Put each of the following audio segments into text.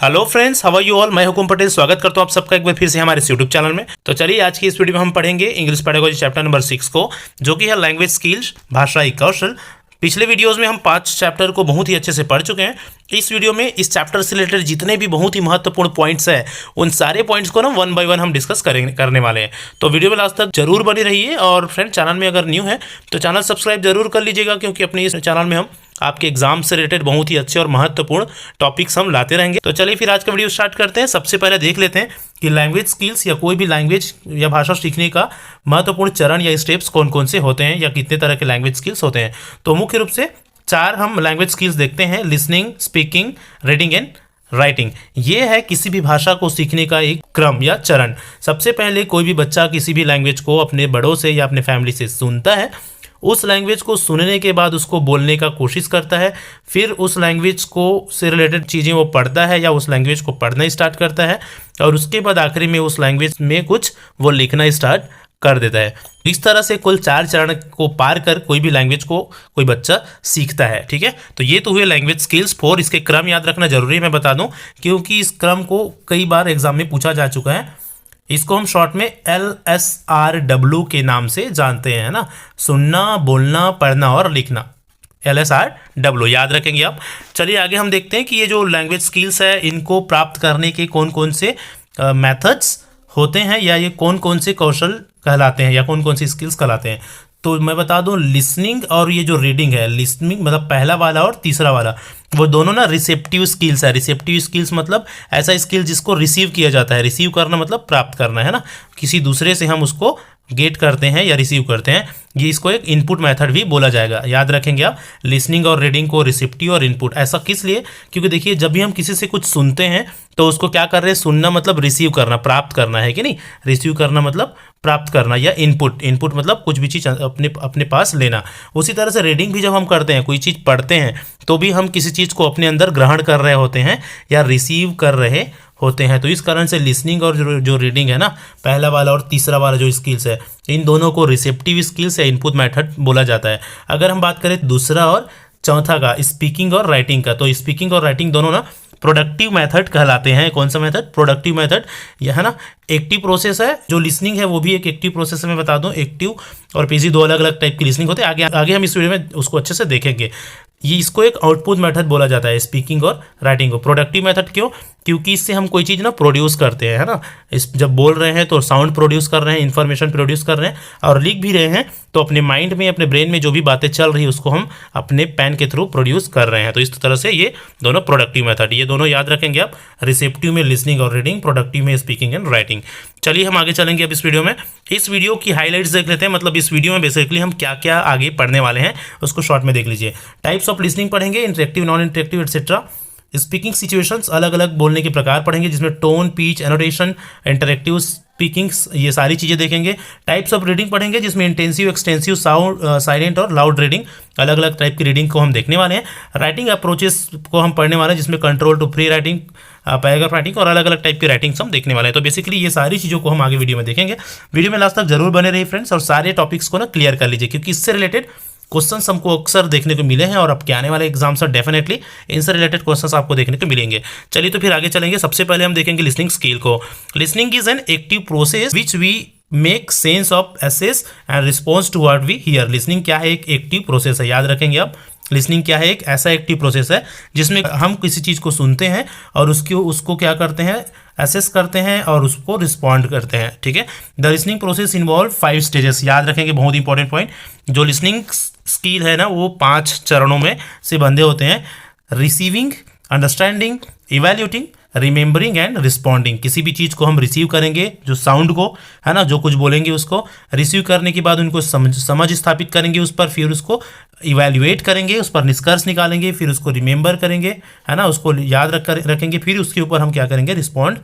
Hello friends, how are you all. मैं हुकुम पटेल स्वागत करता हूं आप सबका एक बार फिर से हमारे यूट्यूब चैनल में। तो चलिए आज की इस वीडियो में हम पढ़ेंगे इंग्लिश पेडागोजी चैप्टर नंबर 6 को, जो कि है लैंग्वेज स्किल्स, भाषाई कौशल। पिछले वीडियोस में हम 5 चैप्टर को बहुत ही अच्छे से पढ़ चुके हैं। इस वीडियो में इस चैप्टर से रिलेटेड जितने भी बहुत ही महत्वपूर्ण पॉइंट्स हैं, उन सारे पॉइंट्स को ना 1 बाय 1 हम डिस्कस करने वाले हैं। तो वीडियो में लास्ट तक जरूर बनी रहिए। और फ्रेंड, चैनल में अगर न्यू है तो चैनल सब्सक्राइब जरूर कर लीजिएगा, क्योंकि अपने इस चैनल में हम आपके एग्जाम से रिलेटेड बहुत ही अच्छे और महत्वपूर्ण टॉपिक्स हम लाते रहेंगे। तो चलिए फिर आज का वीडियो स्टार्ट करते हैं। सबसे पहले देख लेते हैं कि लैंग्वेज स्किल्स या कोई भी लैंग्वेज या भाषा सीखने का महत्वपूर्ण चरण या स्टेप्स कौन कौन से होते हैं, या कितने तरह के लैंग्वेज स्किल्स होते हैं। तो मुख्य रूप से 4 हम लैंग्वेज स्किल्स देखते हैं: listening, speaking, reading and writing. ये है किसी भी भाषा को सीखने का एक क्रम या चरण। सबसे पहले कोई भी बच्चा किसी भी लैंग्वेज को अपने बड़ों से या अपने फैमिली से सुनता है। उस लैंग्वेज को सुनने के बाद उसको बोलने का कोशिश करता है। फिर उस लैंग्वेज को से रिलेटेड चीज़ें वो पढ़ता है या उस लैंग्वेज को पढ़ना स्टार्ट करता है, और उसके बाद आखिरी में उस लैंग्वेज में कुछ वो लिखना स्टार्ट कर देता है। इस तरह से कुल 4 चरण को पार कर कोई भी लैंग्वेज को कोई बच्चा सीखता है। ठीक है, तो ये तो हुए लैंग्वेज स्किल्स 4। इसके क्रम याद रखना जरूरी है, मैं बता दूं, क्योंकि इस क्रम को कई बार एग्जाम में पूछा जा चुका है। इसको हम शॉर्ट में LSRW के नाम से जानते हैं ना, सुनना, बोलना, पढ़ना और लिखना। LSRW याद रखेंगे आप। चलिए आगे हम देखते हैं कि ये जो लैंग्वेज स्किल्स है, इनको प्राप्त करने के कौन कौन से मेथड्स होते हैं, या ये कौन कौन से कौशल कहलाते हैं, या कौन कौन सी स्किल्स कहलाते हैं। तो मैं बता दूं, लिसनिंग और ये जो रीडिंग है, लिसनिंग मतलब पहला वाला और तीसरा वाला, वो दोनों ना रिसेप्टिव स्किल्स है। रिसेप्टिव स्किल्स मतलब ऐसा स्किल जिसको रिसीव किया जाता है। रिसीव करना मतलब प्राप्त करना है ना, किसी दूसरे से हम उसको गेट करते हैं या रिसीव करते हैं। ये इसको एक इनपुट मेथड भी बोला जाएगा। याद रखेंगे आप, लिसनिंग और रीडिंग को रिसेप्टिव और इनपुट। ऐसा किस लिए? क्योंकि देखिए, जब भी हम किसी से कुछ सुनते हैं तो उसको क्या कर रहे हैं, सुनना मतलब रिसीव करना, प्राप्त करना है कि नहीं। रिसीव करना मतलब प्राप्त करना, या इनपुट, इनपुट मतलब कुछ भी चीज़ अपने पास लेना। उसी तरह से रीडिंग भी जब हम करते हैं, कोई चीज़ पढ़ते हैं, तो भी हम किसी चीज़ को अपने अंदर ग्रहण कर रहे होते हैं या रिसीव कर रहे होते हैं। तो इस कारण से लिसनिंग और जो रीडिंग है ना, पहला वाला और तीसरा वाला जो स्किल्स है, इन दोनों को रिसेप्टिव स्किल्स या इनपुट मेथड बोला जाता है। अगर हम बात करें दूसरा और चौथा का, स्पीकिंग और राइटिंग का, तो स्पीकिंग और राइटिंग दोनों ना प्रोडक्टिव मेथड कहलाते हैं। कौन सा मेथड? Productive method. यह है ना एक्टिव प्रोसेस है। जो लिसनिंग है वो भी एक एक्टिव प्रोसेस है, मैं बता दूं। एक्टिव और पैसिव 2 अलग अलग टाइप की लिसनिंग होते हैं। आगे हम इस वीडियो में उसको अच्छे से देखेंगे। ये इसको एक आउटपुट मेथड बोला जाता है, स्पीकिंग और राइटिंग को। प्रोडक्टिव मेथड क्यों? क्योंकि इससे हम कोई चीज़ ना प्रोड्यूस करते हैं, है ना। जब बोल रहे हैं तो साउंड प्रोड्यूस कर रहे हैं, इन्फॉर्मेशन प्रोड्यूस कर रहे हैं, और लिख भी रहे हैं तो अपने माइंड में, अपने ब्रेन में जो भी बातें चल रही है उसको हम अपने पेन के थ्रू प्रोड्यूस कर रहे हैं। तो इस तरह से ये दोनों प्रोडक्टिव मेथड, ये दोनों याद रखेंगे आप। रिसेप्टिव में लिसनिंग और रीडिंग, प्रोडक्टिव में स्पीकिंग एंड राइटिंग। चलिए हम आगे चलेंगे अब इस वीडियो में। इस वीडियो की हाईलाइट्स देख लेते हैं, मतलब इस वीडियो में बेसिकली हम क्या क्या आगे पढ़ने वाले हैं उसको शॉर्ट में देख लीजिए। टाइप्स ऑफ लिसनिंग पढ़ेंगे, interactive, non interactive etcetera. Speaking situations, अलग अलग बोलने के प्रकार पढ़ेंगे, जिसमें tone, pitch, annotation, interactive speaking, ये सारी चीज़ें देखेंगे। टाइप्स ऑफ रीडिंग पढ़ेंगे, जिसमें इंटेंसिव, एक्सटेंसिव, साउंड, साइलेंट और लाउड रीडिंग, अलग अलग टाइप की रीडिंग को हम देखने वाले हैं। राइटिंग अप्रोचेस को हम पढ़ने वाले हैं, जिसमें control to free writing, paragraph writing और अलग अलग टाइप की राइटिंग्स हम देखने वाले हैं। तो बेसिकली ये सारी चीज़ों को हम आगे वीडियो में देखेंगे। वीडियो में लास्ट तक जरूर बने रहिए फ्रेंड्स, और सारे टॉपिक्स को ना क्लियर कर लीजिए, क्योंकि इससे रिलेटेड क्वेश्चंस हमको अक्सर देखने को मिले हैं, और अब के आने वाले एग्जाम्स में डेफिनेटली इनसे रिलेटेड क्वेश्चंस आपको देखने को मिलेंगे। चलिए तो फिर आगे चलेंगे। सबसे पहले हम देखेंगे लिसनिंग स्किल को। Listening is an active process which we make sense of assess and response to what we hear. Listening क्या है? एक एक्टिव प्रोसेस है। याद रखेंगे आप, लिसनिंग क्या है? एक ऐसा एक्टिव प्रोसेस है जिसमें हम किसी चीज़ को सुनते हैं और उसको क्या करते हैं, एसेस करते हैं और उसको रिस्पॉन्ड करते हैं। ठीक है, the listening process involve 5 stages. याद रखेंगे, बहुत इंपॉर्टेंट पॉइंट। जो लिसनिंग स्किल है ना, वो 5 चरणों में से बंधे होते हैं: receiving, understanding, evaluating, remembering and responding. किसी भी चीज़ को हम रिसीव करेंगे, जो साउंड को, है ना, जो कुछ बोलेंगे उसको रिसीव करने के बाद उनको समझ स्थापित करेंगे उस पर, फिर उसको इवैल्यूएट करेंगे, उस पर निष्कर्ष निकालेंगे, फिर उसको रिमेंबर करेंगे, है ना, उसको याद रखेंगे, फिर उसके ऊपर हम क्या करेंगे, रिस्पॉन्ड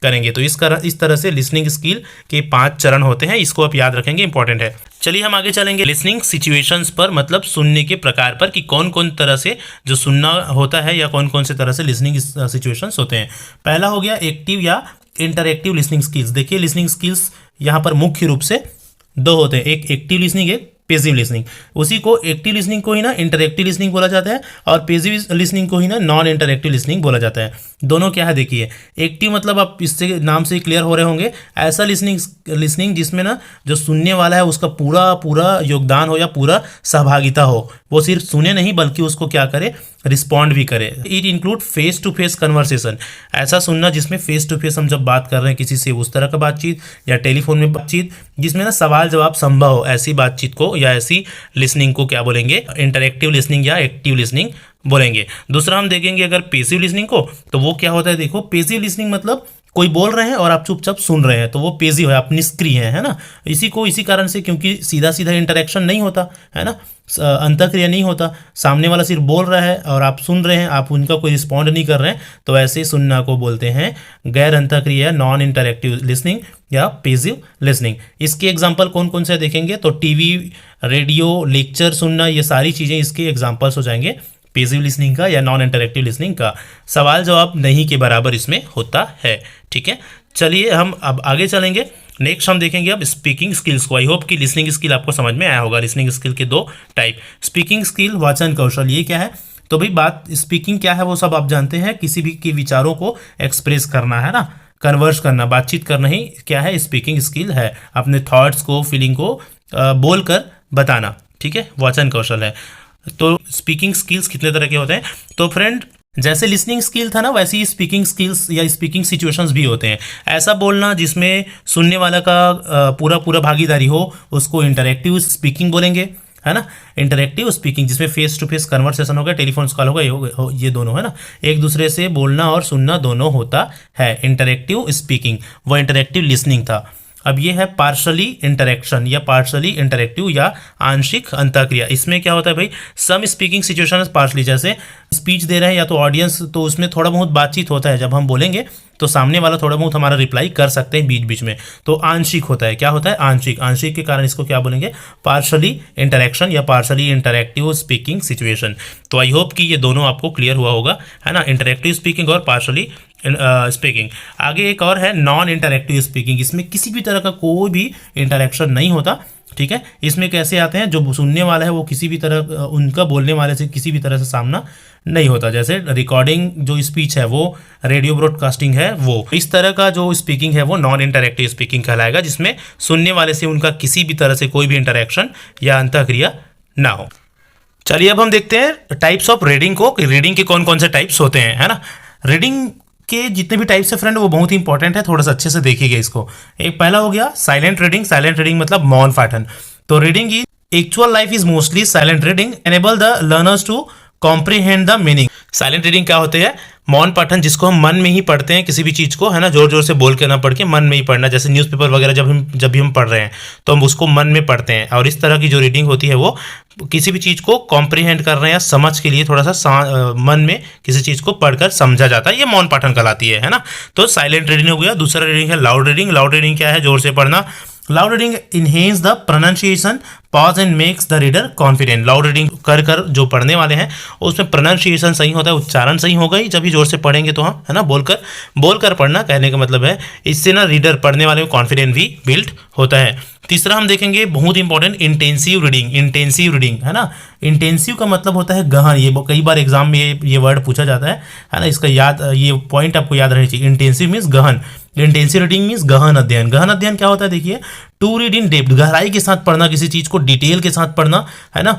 करेंगे। तो इस तरह से लिसनिंग स्किल के 5 चरण होते हैं। इसको आप याद रखेंगे, इंपॉर्टेंट है। चलिए हम आगे चलेंगे लिसनिंग सिचुएशंस पर, मतलब सुनने के प्रकार पर, कि कौन कौन तरह से जो सुनना होता है या कौन कौन से तरह से लिसनिंग सिचुएशंस होते हैं। पहला हो गया एक्टिव या इंटरएक्टिव लिसनिंग स्किल्स। देखिए, लिसनिंग स्किल्स यहाँ पर मुख्य रूप से 2 होते हैं, एक एक्टिव लिसनिंग, एक पेसिव लिसनिंग। उसी को एक्टिव लिसनिंग को ही ना इंटरएक्टिव लिसनिंग बोला जाता है और पेसिव लिसनिंग को ही ना नॉन इंटरएक्टिव लिसनिंग बोला जाता है। दोनों क्या है देखिए, एक्टिव मतलब आप इससे नाम से क्लियर हो रहे होंगे, ऐसा लिसनिंग जिसमें ना जो सुनने वाला है उसका पूरा पूरा योगदान हो या पूरा सहभागिता हो, वो सिर्फ सुने नहीं बल्कि उसको क्या करे, रिस्पॉन्ड भी करे। It include face to face conversation, ऐसा सुनना जिसमें फेस टू फेस हम जब बात कर रहे हैं किसी से, उस तरह का बातचीत, या टेलीफोन में बातचीत जिसमें ना सवाल जवाब संभव हो, ऐसी बातचीत को या ऐसी लिसनिंग को क्या बोलेंगे, इंटरएक्टिव लिसनिंग या एक्टिव लिसनिंग बोलेंगे। दूसरा हम देखेंगे अगर पेसिव लिसनिंग को, तो वो क्या होता है देखो, पेसिव लिसनिंग मतलब कोई बोल रहे हैं और आप चुपचाप सुन रहे हैं, तो वो पेसिव है, आप निष्क्रिय हैं, है ना। इसी कारण से, क्योंकि सीधा सीधा इंटरेक्शन नहीं होता है ना, अंतःक्रिया नहीं होता, सामने वाला सिर्फ बोल रहा है और आप सुन रहे हैं, आप उनका कोई रिस्पॉन्ड नहीं कर रहे हैं, तो ऐसे सुनना को बोलते हैं गैर अंतःक्रिया, नॉन इंटरएक्टिव लिसनिंग या पेसिव लिसनिंग। इसके एग्जाम्पल कौन कौन से देखेंगे, तो टीवी, रेडियो, लेक्चर सुनना, ये सारी चीज़ें इसके एग्जाम्पल्स हो जाएंगे पेसिव लिसनिंग का या नॉन इंटरएक्टिव लिसनिंग का। सवाल जवाब नहीं के बराबर इसमें होता है, ठीक है। चलिए हम अब आगे चलेंगे। नेक्स्ट हम देखेंगे अब स्पीकिंग स्किल्स को। आई होप कि लिसनिंग स्किल आपको समझ में आया होगा। लिसनिंग स्किल के दो टाइप, स्पीकिंग स्किल, वाचन कौशल। ये क्या है, तो भाई बात स्पीकिंग क्या है वो सब आप जानते हैं, किसी भी के विचारों को एक्सप्रेस करना है ना, कन्वर्स करना, बातचीत करना ही क्या है, स्पीकिंग स्किल है। अपने थॉट्स को, फीलिंग को बोलकर बताना, ठीक है, वाचन कौशल है। तो स्पीकिंग स्किल्स कितने तरह के होते हैं, तो फ्रेंड जैसे लिसनिंग स्किल था ना, वैसे ही स्पीकिंग स्किल्स या स्पीकिंग सिचुएशंस भी होते हैं। ऐसा बोलना जिसमें सुनने वाला का पूरा पूरा भागीदारी हो, उसको इंटरएक्टिव स्पीकिंग बोलेंगे, है ना। इंटरएक्टिव स्पीकिंग जिसमें फेस टू फेस कन्वर्सेशन होगा, टेलीफोन कॉल होगा, ये दोनों, है ना, एक दूसरे से बोलना और सुनना दोनों होता है। इंटरएक्टिव स्पीकिंग, वो इंटरएक्टिव लिसनिंग था। अब ये है पार्शली इंटरेक्शन या पार्शली इंटरेक्टिव या आंशिक अंतःक्रिया। इसमें क्या होता है भाई, सम स्पीकिंग सिचुएशन पार्शली, जैसे स्पीच दे रहे हैं या तो ऑडियंस, तो उसमें थोड़ा बहुत बातचीत होता है, जब हम बोलेंगे तो सामने वाला थोड़ा बहुत हमारा रिप्लाई कर सकते हैं बीच बीच में, तो आंशिक होता है। क्या होता है, आंशिक। आंशिक के कारण इसको क्या बोलेंगे, पार्शली इंटरेक्शन या पार्शली इंटरेक्टिव स्पीकिंग सिचुएशन। तो आई होप कि ये दोनों आपको क्लियर हुआ होगा, है ना, इंटरेक्टिव स्पीकिंग और पार्शली स्पीकिंग। आगे एक और है नॉन इंटरएक्टिव स्पीकिंग, इसमें किसी भी तरह का कोई भी इंटरेक्शन नहीं होता, ठीक है। इसमें कैसे आते हैं, जो सुनने वाला है वो किसी भी तरह, उनका बोलने वाले से किसी भी तरह से सामना नहीं होता, जैसे रिकॉर्डिंग जो स्पीच है वो, रेडियो ब्रॉडकास्टिंग है वो, इस तरह का जो स्पीकिंग है वो नॉन इंटरएक्टिव स्पीकिंग कहलाएगा, जिसमें सुनने वाले से उनका किसी भी तरह से कोई भी इंटरेक्शन या अंतःक्रिया ना हो। चलिए अब हम देखते हैं टाइप्स ऑफ रीडिंग को, रीडिंग के कौन कौन से टाइप्स होते हैं, है ना। रीडिंग के जितने भी टाइप्स है फ्रेंड वो बहुत ही इंपॉर्टेंट है, थोड़ा सा अच्छे से देखिएगा इसको। एक पहला हो गया साइलेंट रीडिंग। साइलेंट रीडिंग मतलब मौन पाठन। तो reading is actual life is mostly silent reading enable the learners to comprehend the meaning. Silent reading क्या होते हैं, मौन पाठन, जिसको हम मन में ही पढ़ते हैं किसी भी चीज़ को, है ना, जोर जोर से बोल के ना पढ़ के मन में ही पढ़ना। जैसे न्यूज़पेपर वगैरह जब भी हम पढ़ रहे हैं तो हम उसको मन में पढ़ते हैं, और इस तरह की जो रीडिंग होती है वो किसी भी चीज़ को कॉम्प्रीहेंड कर रहे हैं या समझ के लिए थोड़ा सा मन में किसी चीज़ को पढ़कर समझा जाता है, ये मौन पाठन कहलाती है ना। तो साइलेंट रीडिंग हो गया। दूसरा रीडिंग है लाउड रीडिंग। लाउड रीडिंग क्या है, जोर से पढ़ना। Loud reading enhance the pronunciation, pause and makes the reader confident. Loud reading कर जो पढ़ने वाले हैं उसमें प्रोनाउंसिएशन सही होता है, उच्चारण सही होगा ही जब भी जोर से पढ़ेंगे तो हम, है ना, बोलकर पढ़ना कहने का मतलब है। इससे ना रीडर, पढ़ने वाले को कॉन्फिडेंट भी बिल्ड होता है। तीसरा हम देखेंगे बहुत important, intensive reading. Intensive reading, है ना, इंटेंसिव का मतलब होता है गहन। ये कई बार एग्जाम में ये वर्ड पूछा जाता है ना, इसका ये पॉइंट आपको याद रहनी चाहिए। इंटेंसिव मीन्स गहन, इंटेंसिव रीडिंग मीन्स गहन अध्ययन। गहन अध्ययन क्या होता है देखिए, टू रीड इन डेप्थ, गहराई के साथ पढ़ना, किसी चीज़ को डिटेल के साथ पढ़ना, है ना,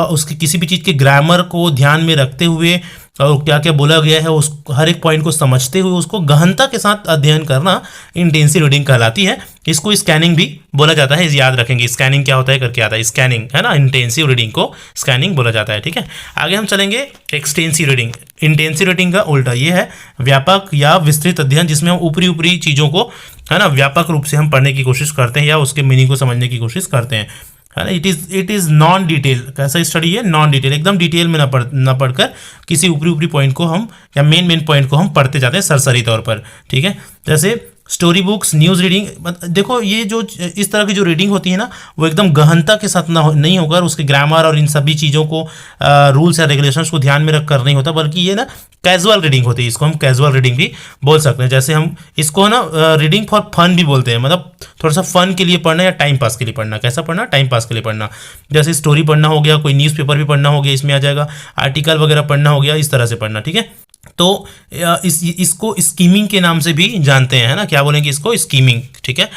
उसकी किसी भी चीज़ के ग्रामर को ध्यान में रखते हुए और क्या क्या बोला गया है उस हर एक पॉइंट को समझते हुए उसको गहनता के साथ अध्ययन करना इंटेंसिव रीडिंग कहलाती है। इसको स्कैनिंग भी बोला जाता है, याद रखेंगे। स्कैनिंग क्या होता है करके आता है, स्कैनिंग, है ना, इंटेंसिव रीडिंग को स्कैनिंग बोला जाता है, ठीक है। आगे हम चलेंगे एक्सटेंसिव रीडिंग। इंटेंसिव रीडिंग का उल्टा ये है व्यापक या विस्तृत अध्ययन, जिसमें हम ऊपरी चीज़ों को, है ना, व्यापक रूप से हम पढ़ने की कोशिश करते हैं या उसके मीनिंग को समझने की कोशिश करते हैं, है ना। It is non detail. कैसा स्टडी है, नॉन डिटेल, एकदम डिटेल में ना पढ़कर किसी ऊपरी पॉइंट को हम या मेन पॉइंट को हम पढ़ते जाते हैं सरसरी तौर पर, ठीक है। जैसे स्टोरी बुक्स, न्यूज़ रीडिंग। देखो ये जो इस तरह की जो रीडिंग होती है ना, वो एकदम गहनता के साथ नहीं होकर उसके ग्रामर और इन सभी चीज़ों को, रूल्स या रेगुलेशंस को ध्यान में रख कर नहीं होता, बल्कि ये ना कैजुअल रीडिंग होती है। इसको हम कैजुअल रीडिंग भी बोल सकते हैं। जैसे हम इसको ना रीडिंग फॉर फन भी बोलते हैं, मतलब थोड़ा सा फन के लिए पढ़ना या टाइम पास के लिए पढ़ना। कैसा पढ़ना? टाइम पास के लिए पढ़ना। जैसे स्टोरी पढ़ना हो गया, कोई न्यूज़पेपर भी पढ़ना हो गया, इसमें आ जाएगा, आर्टिकल वगैरह पढ़ना हो गया, इस तरह से पढ़ना। ठीक है, तो इसको स्कीमिंग के नाम से भी जानते हैं, है ना। क्या बोलेंगे इसको? स्कीमिंग। ठीक है,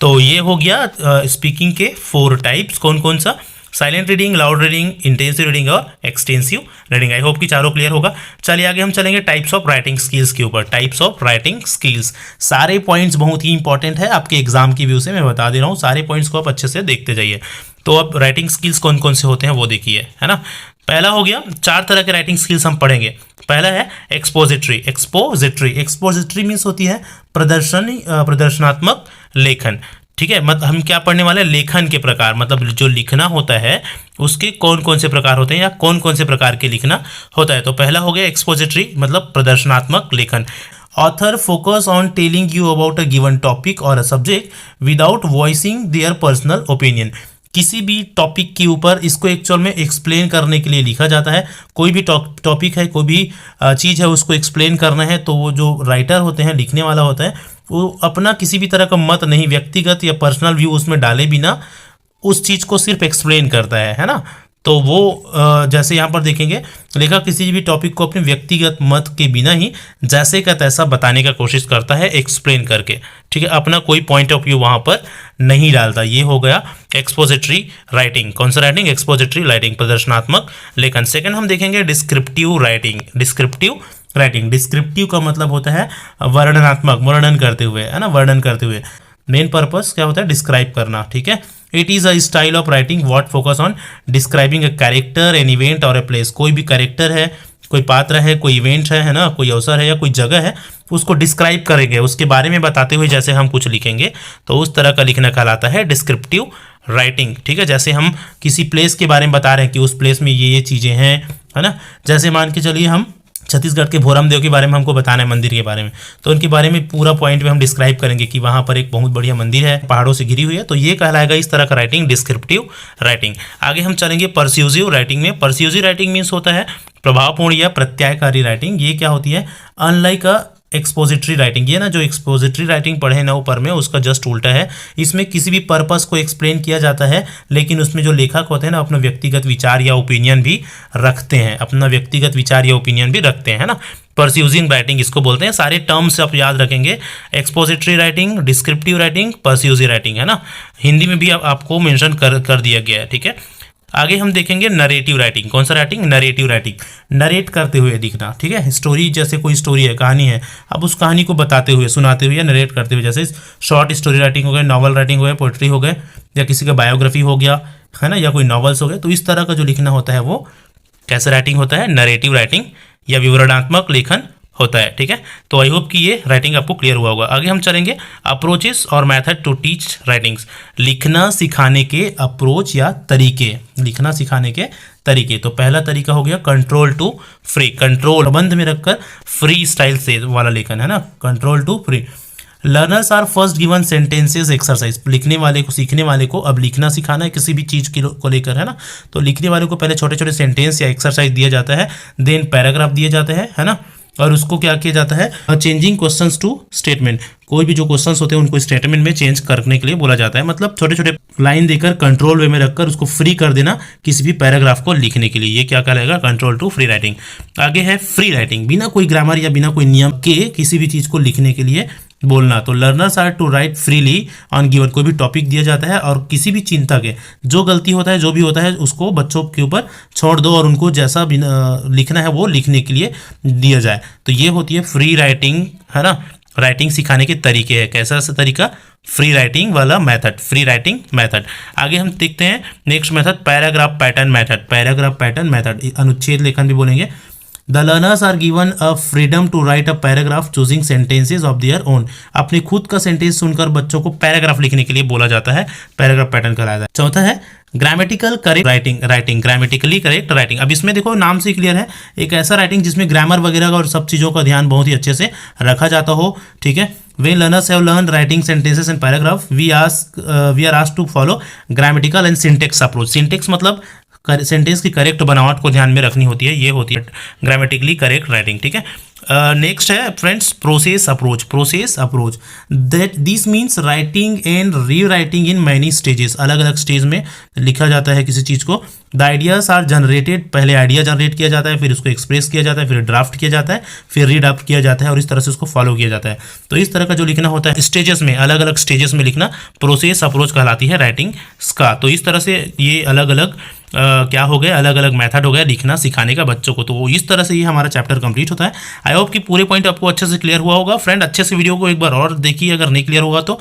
तो ये हो गया स्पीकिंग के 4 टाइप्स। कौन कौन सा? Silent reading, loud reading, intensive reading और एक्सटेंसिव रीडिंग। आई होप कि चारों क्लियर होगा। चलिए आगे हम चलेंगे टाइप्स ऑफ राइटिंग स्किल्स के ऊपर। टाइप्स ऑफ राइटिंग स्किल्स, सारे पॉइंट्स बहुत ही इंपॉर्टेंट है आपके एग्जाम की व्यू से, मैं बता दे रहा हूँ। सारे पॉइंट्स को आप अच्छे से देखते जाइए। तो अब राइटिंग स्किल्स कौन कौन से होते हैं वो देखिए, है ना। पहला हो गया, 4 तरह के राइटिंग स्किल्स हम पढ़ेंगे। पहला है एक्सपोजिटरी। एक्सपोजिटरी मीन्स होती है प्रदर्शनात्मक लेखन। ठीक है, मतलब हम क्या पढ़ने वाले हैं? लेखन के प्रकार, मतलब जो लिखना होता है उसके कौन कौन से प्रकार होते हैं या कौन कौन से प्रकार के लिखना होता है। तो पहला हो गया एक्सपोजिटरी, मतलब प्रदर्शनात्मक लेखन। Author focus on telling you about a given topic और a subject without voicing their personal opinion. किसी भी टॉपिक के ऊपर इसको एक्चुअल में एक्सप्लेन करने के लिए लिखा जाता है। कोई भी टॉपिक है, कोई भी चीज़ है, उसको एक्सप्लेन करना है, तो वो जो राइटर होते हैं, लिखने वाला होता है, वो अपना किसी भी तरह का मत नहीं, व्यक्तिगत या पर्सनल व्यू उसमें डाले बिना उस चीज़ को सिर्फ एक्सप्लेन करता है ना। तो वो जैसे यहाँ पर देखेंगे, लेखक किसी भी टॉपिक को अपने व्यक्तिगत मत के बिना ही जैसे का तैसा बताने का कोशिश करता है, एक्सप्लेन करके। ठीक है, अपना कोई पॉइंट ऑफ व्यू वहाँ पर नहीं डालता। ये हो गया एक्सपोजिटरी राइटिंग। कौन सा राइटिंग? एक्सपोजिटरी राइटिंग, प्रदर्शनात्मक लेखन। सेकंड हम देखेंगे डिस्क्रिप्टिव राइटिंग। डिस्क्रिप्टिव का मतलब होता है वर्णनात्मक, वर्णन करते हुए, है ना, वर्णन करते हुए। मेन पर्पस क्या होता है? डिस्क्राइब करना। ठीक है, it is a style of writing what focus on describing a character, an event और ए प्लेस। कोई भी कैरेक्टर है, कोई पात्र है, कोई इवेंट है ना, कोई अवसर है या कोई जगह है, उसको डिस्क्राइब करेंगे, उसके बारे में बताते हुए जैसे हम कुछ लिखेंगे, तो उस तरह का लिखना कहलाता है डिस्क्रिप्टिव राइटिंग। ठीक है, जैसे हम किसी प्लेस के बारे में बता रहे हैं कि उस प्लेस में ये चीज़ें हैं, है ना। जैसे मान के चलिए हम छत्तीसगढ़ के भोरम देव के बारे में हमको बताना है, मंदिर के बारे में, तो उनके बारे में पूरा पॉइंट में हम डिस्क्राइब करेंगे कि वहाँ पर एक बहुत बढ़िया मंदिर है, पहाड़ों से घिरी हुई है। तो ये कहलाएगा इस तरह का राइटिंग डिस्क्रिप्टिव राइटिंग। आगे हम चलेंगे परस्यूजिव राइटिंग में। परस्यूजिव राइटिंग मीन्स होता है प्रभावपूर्ण या प्रत्यायकारी राइटिंग। ये क्या होती है? Unlike a expository writing. ये ना जो एक्सपोजिटरी राइटिंग पढ़े ना ऊपर में, उसका जस्ट उल्टा है। इसमें किसी भी पर्पस को एक्सप्लेन किया जाता है, लेकिन उसमें जो लेखक होते हैं ना, अपना व्यक्तिगत विचार या ओपिनियन भी रखते हैं, अपना व्यक्तिगत विचार या ओपिनियन भी रखते हैं ना। परस्यूजिंग राइटिंग इसको बोलते हैं। सारे टर्म्स आप याद रखेंगे, expository writing, descriptive writing, persuasive writing, है ना। हिंदी में भी आपको मेंशन कर दिया गया है। ठीक है, आगे हम देखेंगे नरेटिव राइटिंग। कौन सा राइटिंग? नरेटिव राइटिंग, नरेट करते हुए लिखना। ठीक है, स्टोरी, जैसे कोई स्टोरी है, कहानी है, अब उस कहानी को बताते हुए, सुनाते हुए या नरेट करते हुए, जैसे शॉर्ट स्टोरी राइटिंग हो गए, नॉवल राइटिंग हो गए, पोइट्री हो गए, या किसी का बायोग्राफी हो गया, है ना, या कोई नॉवल्स हो गए। तो इस तरह का जो लिखना होता है वो कैसा राइटिंग होता है? नरेटिव राइटिंग या विवरणात्मक लेखन होता है। ठीक है, तो आई होप कि ये राइटिंग आपको क्लियर हुआ होगा। आगे हम चलेंगे अप्रोचेस और मेथड टू टीच राइटिंग्स। लिखना सिखाने के अप्रोच या तरीके, लिखना सिखाने के तरीके। तो पहला तरीका हो गया कंट्रोल टू फ्री। कंट्रोल बंद में रखकर फ्री स्टाइल से वाला लेखन, है ना, control to free. Learners are first given sentences exercise. लिखने वाले को, सीखने वाले को अब लिखना सिखाना है किसी भी चीज़ को लेकर, है ना। तो लिखने वाले को पहले छोटे छोटे सेंटेंस या एक्सरसाइज दिया जाता है, देन पैराग्राफ दिए जाते हैं, है ना, और उसको क्या किया जाता है? Changing questions to statement. कोई भी जो क्वेश्चंस होते हैं उनको स्टेटमेंट में चेंज करने के लिए बोला जाता है। मतलब छोटे छोटे लाइन देकर कंट्रोल वे में रखकर उसको फ्री कर देना किसी भी पैराग्राफ को लिखने के लिए। ये क्या कहलाएगा? Control to free writing. आगे है फ्री राइटिंग, बिना कोई ग्रामर या बिना कोई नियम के किसी भी चीज़ को लिखने के लिए बोलना। तो learners are to write freely on given. कोई भी टॉपिक दिया जाता है और किसी भी चिंता के जो गलती होता है, जो भी होता है, उसको बच्चों के ऊपर छोड़ दो और उनको जैसा लिखना है वो लिखने के लिए दिया जाए। तो ये होती है फ्री राइटिंग, है ना। राइटिंग सिखाने के तरीके है। कैसा सा तरीका? फ्री राइटिंग वाला मेथड, फ्री राइटिंग मेथड। आगे हम देखते हैं next method paragraph pattern method. Paragraph pattern method, अनुच्छेद लेखन भी बोलेंगे। The learners are given a freedom to write a paragraph choosing sentences of their own. अपने खुद का सेंटेंस सुनकर बच्चों को पैराग्राफ लिखने के लिए बोला जाता है, पैराग्राफ पैटर्न कराया जाता है। चौथा है grammatical correct writing grammatically correct writing. अब इसमें देखो नाम से क्लियर है, एक ऐसा राइटिंग जिसमें ग्रामर वगैरह और सब चीज़ों का ध्यान बहुत ही अच्छे से रखा जाता हो, ठीक है। When learners have learned writing sentences and paragraph, we are asked to follow grammatical and syntax approach। syntax मतलब सेंटेंस की करेक्ट बनावट को ध्यान में रखनी होती है, ये होती है ग्रामेटिकली करेक्ट राइटिंग, ठीक है। नेक्स्ट है friends process approach that this means writing and rewriting in many stages. अलग अलग स्टेज में लिखा जाता है किसी चीज़ को। द आइडियाज आर जनरेटेड, पहले आइडिया जनरेट किया जाता है, फिर उसको एक्सप्रेस किया जाता है, फिर ड्राफ्ट किया जाता है, फिर रीड्राफ्ट किया जाता है और इस तरह से उसको फॉलो किया जाता है। तो इस तरह का जो लिखना होता है स्टेजेस में, अलग अलग स्टेजेस में लिखना प्रोसेस अप्रोच कहलाती है राइटिंग का। तो इस तरह से ये अलग अलग क्या हो गया, अलग अलग मेथड हो गया लिखना सिखाने का बच्चों को। तो इस तरह से ये हमारा चैप्टर कंप्लीट होता है। आई होप कि पूरे पॉइंट आपको अच्छे से क्लियर हुआ होगा। फ्रेंड अच्छे से वीडियो को एक बार और देखिए अगर नहीं क्लियर होगा तो,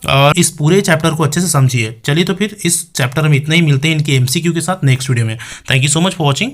और इस पूरे चैप्टर को अच्छे से समझिए। चलिए तो फिर इस चैप्टर में इतना ही, मिलते हैं इनके एमसीक्यू के साथ नेक्स्ट वीडियो में। Thank you so much for watching.